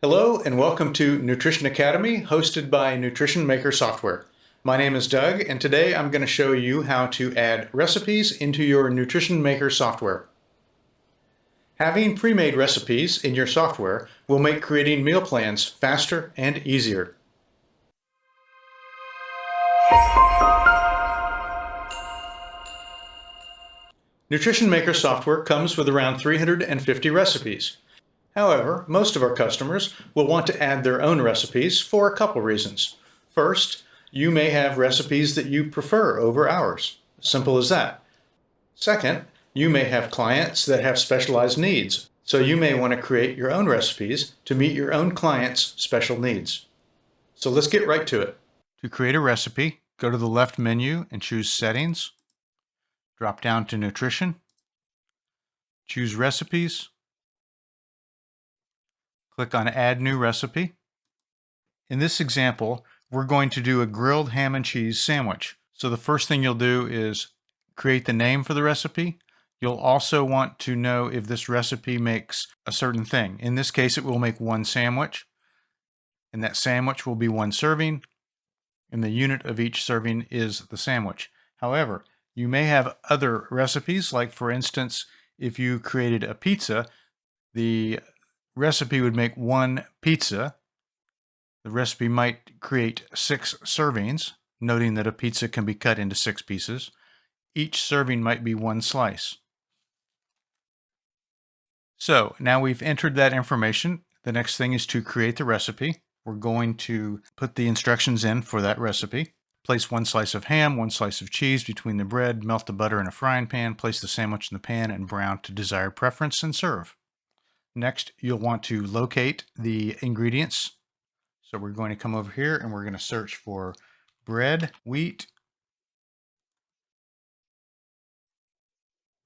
Hello and welcome to Nutrition Academy, hosted by Nutrition Maker Software. My name is Doug, and today I'm going to show you how to add recipes into your Nutrition Maker software. Having pre-made recipes in your software will make creating meal plans faster and easier. Nutrition Maker software comes with around 350 recipes. However, most of our customers will want to add their own recipes for a couple reasons. First, you may have recipes that you prefer over ours. Simple as that. Second, you may have clients that have specialized needs, so you may want to create your own recipes to meet your own clients' special needs. So let's get right to it. To create a recipe, go to the left menu and choose Settings. Drop down to Nutrition. Choose Recipes. Click on Add New Recipe. In this example, we're going to do a grilled ham and cheese sandwich. So the first thing you'll do is create the name for the recipe. You'll also want to know if this recipe makes a certain thing. In this case, it will make one sandwich, and that sandwich will be one serving, and the unit of each serving is the sandwich. However, you may have other recipes, like for instance, if you created a pizza, the recipe would make one pizza. The recipe might create 6 servings, noting that a pizza can be cut into 6 pieces. Each serving might be one slice. So now we've entered that information. The next thing is to create the recipe. We're going to put the instructions in for that recipe. Place one slice of ham, one slice of cheese between the bread, melt the butter in a frying pan, place the sandwich in the pan and brown to desired preference and serve. Next, you'll want to locate the ingredients. So we're going to come over here and we're going to search for bread, wheat.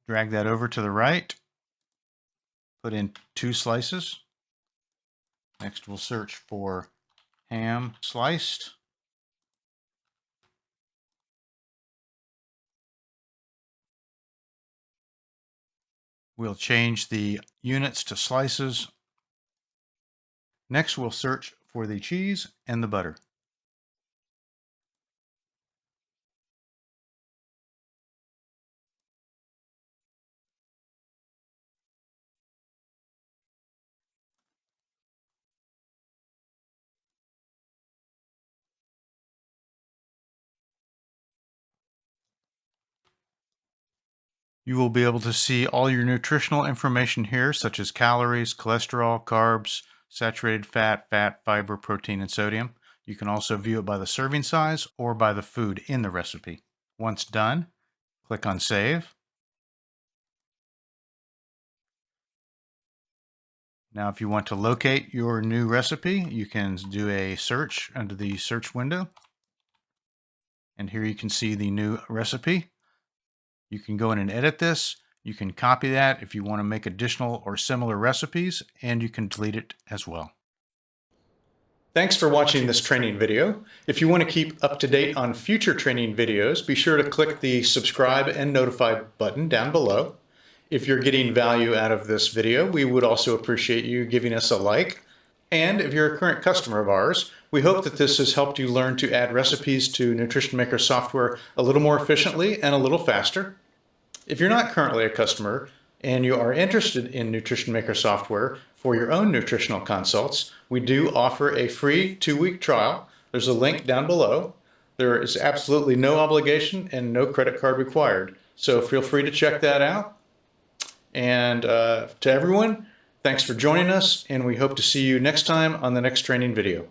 Drag that over to the right. Put in 2 slices. Next, we'll search for ham sliced. We'll change the units to slices. Next, we'll search for the cheese and the butter. You will be able to see all your nutritional information here, such as calories, cholesterol, carbs, saturated fat, fiber, protein, and sodium. You can also view it by the serving size or by the food in the recipe. Once done, click on Save. Now, if you want to locate your new recipe, you can do a search under the search window. And here you can see the new recipe. You can go in and edit this. You can copy that if you want to make additional or similar recipes, and you can delete it as well. Thanks for watching this training video. If you want to keep up to date on future training videos, be sure to click the subscribe and notify button down below. If you're getting value out of this video, we would also appreciate you giving us a like. And if you're a current customer of ours, we hope that this has helped you learn to add recipes to Nutrition Maker software a little more efficiently and a little faster. If you're not currently a customer and you are interested in Nutrition Maker software for your own nutritional consults, we do offer a free 2-week trial. There's a link down below. There is absolutely no obligation and no credit card required. So feel free to check that out. And to everyone, thanks for joining us, and we hope to see you next time on the next training video.